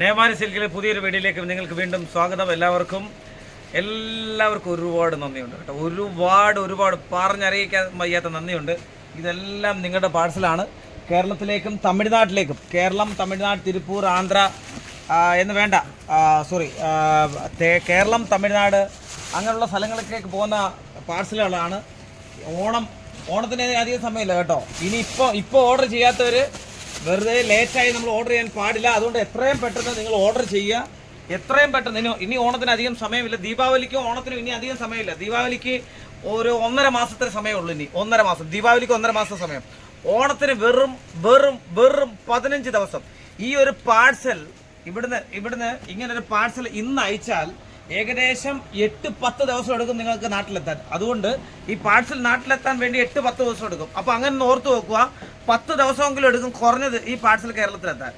നേമാരി സിൽക്കിലെ പുതിയൊരു വീഡിയോയിലേക്ക് നിങ്ങൾക്ക് വീണ്ടും സ്വാഗതം. എല്ലാവർക്കും ഒരുപാട് നന്ദിയുണ്ട് കേട്ടോ. ഒരുപാട് പറഞ്ഞറിയിക്കാൻ വയ്യാത്ത നന്ദിയുണ്ട്. ഇതെല്ലാം നിങ്ങളുടെ പാഴ്സലാണ്. കേരളത്തിലേക്കും തമിഴ്നാട്ടിലേക്കും, കേരളം, തമിഴ്നാട്, തിരുപ്പൂർ, ആന്ധ്ര എന്ന് വേണ്ട, കേരളം, തമിഴ്നാട് അങ്ങനെയുള്ള സ്ഥലങ്ങളിലേക്ക് പോകുന്ന പാഴ്സലുകളാണ്. ഓണത്തിന് അധികം സമയമില്ല കേട്ടോ. ഇപ്പോൾ ഓർഡർ ചെയ്യാത്തവർ വെറുതെ ലേറ്റായി നമ്മൾ ഓർഡർ ചെയ്യാൻ പാടില്ല. അതുകൊണ്ട് എത്രയും പെട്ടെന്ന് നിങ്ങൾ ഓർഡർ ചെയ്യുക. എത്രയും പെട്ടെന്ന്. ഇനി ഓണത്തിന് അധികം സമയമില്ല. ദീപാവലിക്കും ഓണത്തിനും ഇനി അധികം സമയമില്ല. ദീപാവലിക്ക് ഒരു 1.5 മാസത്തിന് സമയമുള്ളൂ. ഇനി 1.5 മാസം. ദീപാവലിക്ക് 1.5 മാസം സമയം. ഓണത്തിന് വെറും 15 ദിവസം. ഈ ഒരു പാഴ്സൽ ഇവിടുന്ന് ഇങ്ങനൊരു പാഴ്സൽ ഇന്ന് അയച്ചാൽ ഏകദേശം 8-10 ദിവസം എടുക്കും നിങ്ങൾക്ക് നാട്ടിലെത്താൻ. അതുകൊണ്ട് ഈ പാഴ്സൽ നാട്ടിലെത്താൻ വേണ്ടി 8-10 ദിവസം എടുക്കും. അപ്പോൾ അങ്ങനെ ഓർത്ത് വെക്കുക, 10 ദിവസമെങ്കിലും എടുക്കും കുറഞ്ഞത് ഈ പാഴ്സൽ കേരളത്തിലെത്താൻ.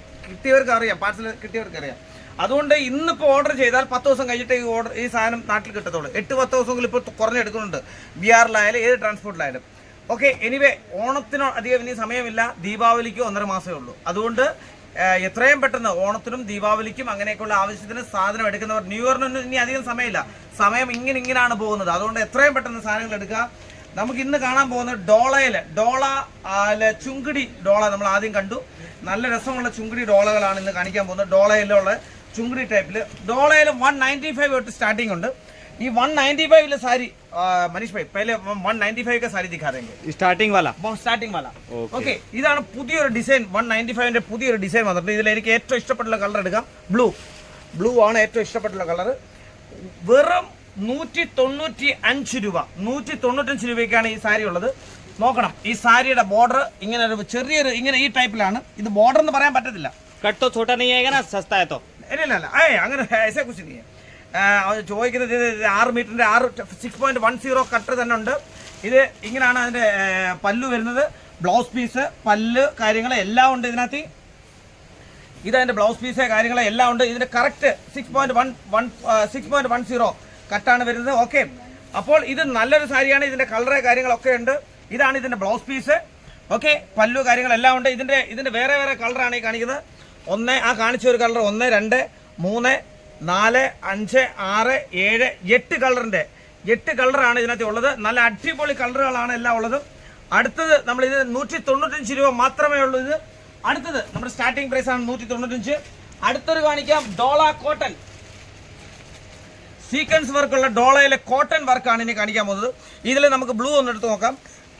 പാഴ്സൽ കിട്ടിയവർക്ക് അറിയാം. അതുകൊണ്ട് ഇന്നിപ്പോൾ ഓർഡർ ചെയ്താൽ 10 ദിവസം കഴിഞ്ഞിട്ട് ഈ സാധനം നാട്ടിൽ കിട്ടത്തുള്ളൂ. 8-10 ദിവസമെങ്കിലും ഇപ്പോൾ കുറഞ്ഞെടുക്കുന്നുണ്ട്. BR-ലായാലും ഏത് ട്രാൻസ്പോർട്ടിലായാലും. ഓക്കെ, എനിവേ ഓണത്തിനോ അധികം ഇനി സമയമില്ല. ദീപാവലിക്ക് 1.5 മാസമേ ഉള്ളൂ. അതുകൊണ്ട് എത്രയും പെട്ടെന്ന് ഓണത്തിനും ദീപാവലിക്കും അങ്ങനെയൊക്കെയുള്ള ആവശ്യത്തിന് സാധനം എടുക്കുന്നവർ, ന്യൂ ഇയറിനൊന്നും ഇനി അധികം സമയമില്ല. സമയം ഇങ്ങനെയാണ് പോകുന്നത്. അതുകൊണ്ട് എത്രയും പെട്ടെന്ന് സാധനങ്ങൾ എടുക്കുക. നമുക്ക് ഇന്ന് കാണാൻ പോകുന്നത് ഡോള ചുങ്കിടി ഡോള നമ്മൾ ആദ്യം കണ്ടു. നല്ല രസമുള്ള ചുങ്കിടി ഡോളകളാണ് ഇന്ന് കാണിക്കാൻ പോകുന്നത്. ഡോളയിലുള്ള ചുങ്കിടി ടൈപ്പിൽ. ഡോളയിൽ 195 തൊട്ട് സ്റ്റാർട്ടിംഗ് ഉണ്ട്. ഈ 195 सारी मनीष भाई पहले 195 का सारी दिखा देंगे. स्टार्टिंग वाला ओके. ഇതാണ് പുതിയൊരു ഡിസൈൻ. 195ന്റെ പുതിയൊരു ഡിസൈൻ വന്നിട്ടുണ്ട്. ഇതിൽ എനിക്ക് ഏറ്റവും ഇഷ്ടപ്പെട്ടുള്ള കളർ എടുക്കാം. ബ്ലൂ ആണ് ഏറ്റവും ഇഷ്ടപ്പെട്ടുള്ള കളർ. വെറും 195 രൂപ. 195 രൂപയ്ക്കാണ് ഈ സാരി ഉള്ളത്. നോക്കണം, ഈ സാരിയുടെ ബോർഡർ ഇങ്ങനെ ഒരു ചെറിയൊരു ഇങ്ങനെ ഈ ടൈപ്പിലാണ്. ഇത് ബോർഡർ എന്ന് പറയാൻ പറ്റത്തില്ല. കട്ടോ छोटा नहीं आएगा ना, सस्ता है तो ഇല്ല അങ്ങനെ ऐसा कुछ नहीं है. ചോദിക്കുന്നത് 6 മീറ്ററിന്റെ 6.10 കട്ട് തന്നെ ഉണ്ട്. ഇത് ഇങ്ങനെയാണ് അതിന്റെ പല്ലു വരുന്നത്. ബ്ലൗസ് പീസ്, പല്ല് കാര്യങ്ങൾ എല്ലാം ഉണ്ട് ഇതിനകത്ത്. ഇതതിന്റെ ബ്ലൗസ് പീസ് കാര്യങ്ങൾ എല്ലാം ഉണ്ട്. ഇതിന്റെ കറക്റ്റ് 6.10 കട്ടാണ് വരുന്നത്. ഓക്കെ, അപ്പോൾ ഇത് നല്ലൊരു സാരിയാണ്. ഇതിന്റെ കളറ് കാര്യങ്ങളൊക്കെ ഉണ്ട്. ഇതാണ് ഇതിന്റെ ബ്ലൗസ് പീസ്. ഓക്കെ, പല്ലു കാര്യങ്ങളെല്ലാം ഉണ്ട്. ഇതിന്റെ വേറെ കളറാണ് ഈ കാണിക്കുന്നത്. കാണിച്ച ഒരു കളർ 1, 2, 3, 4, 5, 6, 7, 8 കളറിന്റെ 8 കളറാണ് ഇതിനകത്ത് ഉള്ളത്. നല്ല അടിപൊളി കളറുകളാണ് എല്ലാം ഉള്ളത്. അടുത്തത് ഇത് 195 രൂപ മാത്രമേ ഉള്ളൂ. ഇത് അടുത്തത് നമ്മുടെ സ്റ്റാർട്ടിംഗ് പ്രൈസ് ആണ് 195. അടുത്തൊരു കാണിക്കാം. ഡോള കോട്ടൺ സീക്വൻസ് വർക്കുള്ള ഡോളയിലെ കോട്ടൺ വർക്കാണ് ഇനി കാണിക്കാൻ പോകുന്നത്. ഇതിൽ നമുക്ക് ബ്ലൂ ഒന്ന് എടുത്ത് നോക്കാം.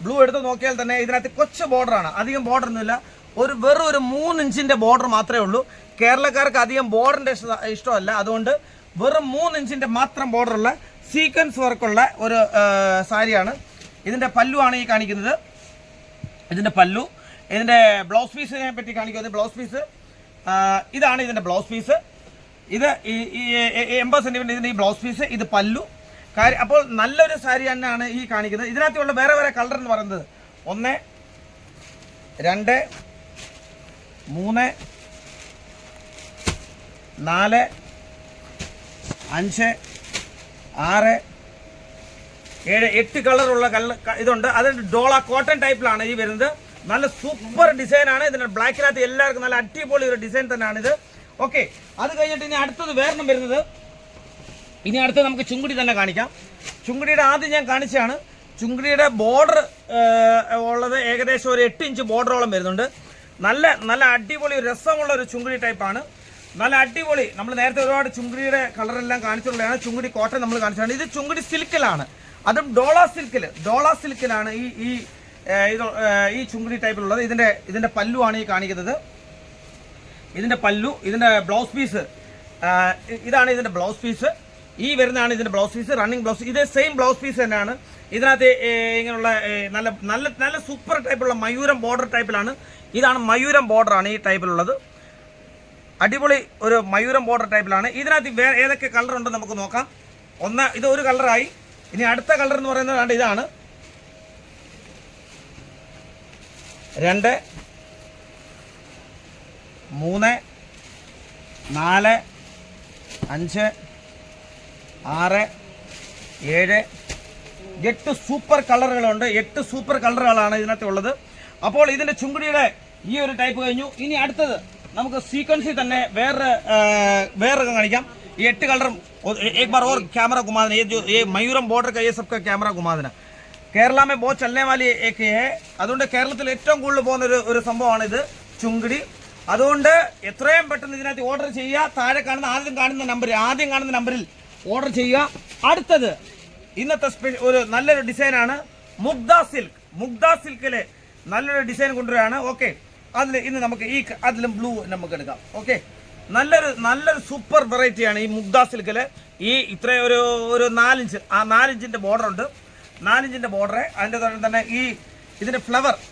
ബ്ലൂ എടുത്ത് നോക്കിയാൽ തന്നെ ഇതിനകത്ത് കൊച്ചു ബോർഡറാണ്. അധികം ബോർഡർ ഒന്നുമില്ല. വെറും ഒരു 3 ഇഞ്ചിന്റെ ബോർഡർ മാത്രമേ ഉള്ളൂ. കേരളക്കാർക്ക് അധികം ബോർഡറിന്റെ ഇഷ്ടമല്ല. അതുകൊണ്ട് വെറും 3 ഇഞ്ചിന്റെ മാത്രം ബോർഡറുള്ള സീക്വൻസ് വർക്കുള്ള ഒരു സാരിയാണ്. ഇതിന്റെ പല്ലു ആണ് ഈ കാണിക്കുന്നത്. ഇതിന്റെ പല്ലു. ഇതിന്റെ ബ്ലൗസ് പീസിനെ പറ്റി കാണിക്കുന്നത്. ബ്ലൗസ് പീസ് ഇതാണ് ഇതിന്റെ ബ്ലൗസ് പീസ്. ഇത് 80 സെന്റിമീറ്റർ ഇതിന്റെ ഈ ബ്ലൗസ് പീസ്. ഇത് പല്ലു. അപ്പോൾ നല്ലൊരു സാരി തന്നെയാണ് ഈ കാണിക്കുന്നത്. ഇതിനകത്തുള്ള വേറെ കളർ എന്ന് പറയുന്നത് 1, 2, 3, 4, 5, 6, 7, 8 കളറുള്ള ഇതുണ്ട്. അത് ഡോള കോട്ടൺ ടൈപ്പിലാണ് ഈ വരുന്നത്. നല്ല സൂപ്പർ ഡിസൈനാണ്. ഇതിന്റെ ബ്ലാക്കിനകത്ത് എല്ലാവർക്കും നല്ല അടിപൊളി ഒരു ഡിസൈൻ തന്നെയാണിത്. ഓക്കെ, അത് കഴിഞ്ഞിട്ട് ഇനി അടുത്തത് വേറെണ്ണം വരുന്നത്. ഇനി അടുത്തത് നമുക്ക് ചുങ്കിടി തന്നെ കാണിക്കാം. ചുങ്കിടിയുടെ ആദ്യം ഞാൻ കാണിച്ചതാണ്. ചുങ്കിടിയുടെ ബോർഡർ ഉള്ളത് ഏകദേശം ഒരു 8 ഇഞ്ച് ബോർഡറോളം വരുന്നുണ്ട്. നല്ല അടിപൊളി രസമുള്ള ഒരു ചുങ്കിടി ടൈപ്പാണ്. നല്ല അടിപൊളി. നമ്മൾ നേരത്തെ ഒരുപാട് ചുങ്കിടിയുടെ കളറെല്ലാം കാണിച്ചിട്ടുള്ളതാണ്. ചുങ്കിടി കോട്ടൺ നമ്മൾ കാണിച്ചതാണ്. ഇത് ചുങ്കിടി സിൽക്കിലാണ്. അതും ഡോള സിൽക്കിലാണ് ഈ ചുങ്കിടി ടൈപ്പിലുള്ളത്. ഇതിന്റെ പല്ലു ആണ് ഈ കാണിക്കുന്നത്. ഇതിന്റെ പല്ലു. ഇതിന്റെ ബ്ലൗസ് പീസ് ഇതാണ്. ഇതിന്റെ ബ്ലൗസ് പീസ് ഈ വരുന്നതാണ്. ഇതിന്റെ ബ്ലൗസ് പീസ് റണ്ണിങ് ബ്ലൗസ്. ഇത് സെയിം ബ്ലൗസ് പീസ് തന്നെയാണ്. ഇതിനകത്ത് ഇങ്ങനെയുള്ള നല്ല സൂപ്പർ ടൈപ്പുള്ള മയൂരം ബോർഡർ ടൈപ്പിലാണ്. ഇതാണ് മയൂരം ബോർഡറാണ് ഈ ടൈപ്പിലുള്ളത്. അടിപൊളി ഒരു മയൂരം ബോർഡർ ടൈപ്പിലാണ്. ഇതിനകത്ത് വേറെ ഏതൊക്കെ കളർ ഉണ്ടെന്ന് നമുക്ക് നോക്കാം. ഇത് ഒരു കളറായി. ഇനി അടുത്ത കളർ എന്ന് പറയുന്നത് ഇതാണ്. 2, 3, 4, 5, 6, 7, 8 സൂപ്പർ കളറുകളുണ്ട്. 8 സൂപ്പർ കളറുകളാണ് ഇതിനകത്ത് ഉള്ളത്. അപ്പോൾ ഇതിന്റെ ചുങ്കിടിയുടെ ഈ ഒരു ടൈപ്പ് കഴിഞ്ഞു. ഇനി അടുത്തത് നമുക്ക് സീക്വൻസിൽ തന്നെ വേറെ കാണിക്കാം. ഈ 8 കളറും एक बार और कैमरा घुमा देना. ये मयूरम बॉर्डर का ये सबका कैमरा घुमा देना. കേരള में बहुत चलने वाली एक है. അതുകൊണ്ട് കേരളത്തിൽ ഏറ്റവും കൂടുതൽ പോകുന്ന ഒരു സംഭവമാണ് ഇത് ചുങ്കിടി. അതുകൊണ്ട് എത്രയും പെട്ടെന്ന് ഇതിനകത്ത് ഓർഡർ ചെയ്യുക. താഴെ കാണുന്ന ആദ്യം കാണുന്ന നമ്പറിൽ ഓർഡർ ചെയ്യുക. അടുത്തത് ഇന്നത്തെ ഒരു നല്ലൊരു ഡിസൈനാണ് മുഗ്ധ സിൽക്കിലെ നല്ലൊരു ഡിസൈൻ കൊണ്ടുവരികയാണ്. ഓക്കെ, അതിൽ ഇന്ന് നമുക്ക് അതിലും ബ്ലൂ നമുക്ക് എടുക്കാം. ഓക്കെ, നല്ലൊരു സൂപ്പർ വെറൈറ്റിയാണ് ഈ മുഗ്ധ സിൽക്കില്. ഈ ഇത്രയും ഒരു 4 ഇഞ്ച്, ആ 4 ഇഞ്ചിന്റെ ബോർഡർ ഉണ്ട്. 4 ഇഞ്ചിന്റെ ബോർഡർ. അതിൻ്റെ തന്നെ ഇതിന്റെ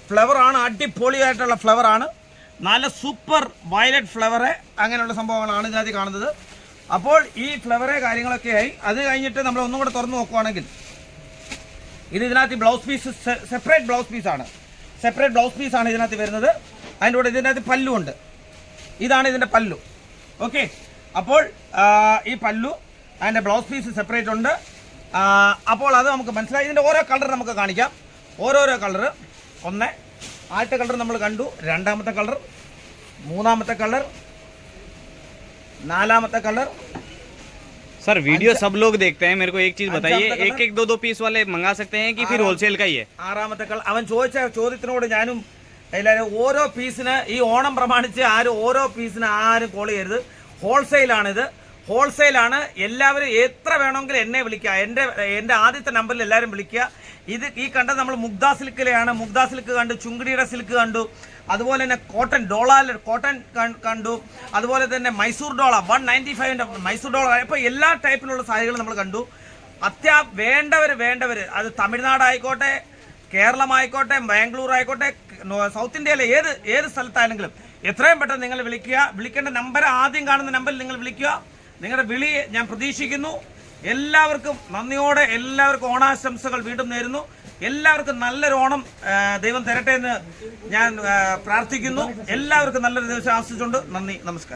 ഫ്ലവർ ആണ്, അടിപൊളിയായിട്ടുള്ള ഫ്ലവർ ആണ്. നല്ല സൂപ്പർ വയലറ്റ് ഫ്ലവർ, അങ്ങനെയുള്ള സംഭവങ്ങളാണ് ഇതിനകത്ത് കാണുന്നത്. അപ്പോൾ ഈ ഫ്ലവറെ കാര്യങ്ങളൊക്കെ ആയി. അത് കഴിഞ്ഞിട്ട് നമ്മൾ ഒന്നും കൂടെ തുറന്നു നോക്കുവാണെങ്കിൽ ഇതിനകത്ത് ബ്ലൗസ് പീസ് സെപ്പറേറ്റ് ബ്ലൗസ് പീസാണ് ഇതിനകത്ത് വരുന്നത്. അതിൻ്റെ കൂടെ ഇതിനകത്ത് പല്ലു ഉണ്ട്. ഇതാണ് ഇതിൻ്റെ പല്ലു. ഓക്കെ, അപ്പോൾ ഈ പല്ലു അതിൻ്റെ ബ്ലൗസ് പീസ് സെപ്പറേറ്റ് ഉണ്ട്. അപ്പോൾ അത് നമുക്ക് മനസ്സിലായി. ഇതിൻ്റെ ഓരോ കളർ നമുക്ക് കാണിക്കാം. ഓരോരോ കളർ. ആദ്യത്തെ കളർ നമ്മൾ കണ്ടു, രണ്ടാമത്തെ കളർ, മൂന്നാമത്തെ കളർ, നാലാമത്തെ കളർ. सर वीडियो सब लोग देखते हैं, मेरे को एक चीज बताइए, एक दो पीस वाले मंगा सकते हैं कि फिर होलसेल का ही है? ആറാമത്തെ കളർ. അവൻ ചോദിച്ച ചോദ്യത്തിനോട് ഞാനും എല്ലാവരും ഓരോ പീസിന് ഈ ഓണം പ്രമാണിച്ച് ഓരോ പീസിന് ആരും കോൾ ചെയ്യരുത്. ഹോൾസെയിലാണ്. എല്ലാവരും എത്ര വേണമെങ്കിലും എന്നെ വിളിക്കുക. എൻ്റെ ആദ്യത്തെ നമ്പറിൽ എല്ലാവരും വിളിക്കുക. ഈ കണ്ടത് നമ്മൾ മുഗ്ധ സിൽക്കിലെയാണ്. മുഗ്ധ സിൽക്ക് കണ്ടു, ചുങ്കിടിയുടെ സിൽക്ക് കണ്ടു, അതുപോലെ തന്നെ കോട്ടൺ കണ്ടു, അതുപോലെ തന്നെ മൈസൂർ ഡോള 195 മൈസൂർ ഡോള. ഇപ്പോൾ എല്ലാ ടൈപ്പിലുള്ള സാരികളും നമ്മൾ കണ്ടു. വേണ്ടവർ അത് തമിഴ്നാടായിക്കോട്ടെ, കേരളമായിക്കോട്ടെ, ബാംഗ്ലൂർ ആയിക്കോട്ടെ, സൗത്ത് ഇന്ത്യയിലെ ഏത് സ്ഥലത്താണെങ്കിലും എത്രയും പെട്ടെന്ന് നിങ്ങൾ വിളിക്കുക. വിളിക്കേണ്ട നമ്പർ ആദ്യം കാണുന്ന നമ്പറിൽ നിങ്ങൾ വിളിക്കുക. നിങ്ങളുടെ വിളി ഞാൻ പ്രതീക്ഷിക്കുന്നു. എല്ലാവർക്കും നന്ദിയോടെ എല്ലാവർക്കും ഓണാശംസകൾ വീണ്ടും നേരുന്നു. എല്ലാവർക്കും നല്ലൊരു ഓണം ദൈവം തരട്ടെ എന്ന് ഞാൻ പ്രാർത്ഥിക്കുന്നു. എല്ലാവർക്കും നല്ലൊരു ദിവസം ആശംസിച്ചുകൊണ്ട് നന്ദി, നമസ്കാരം.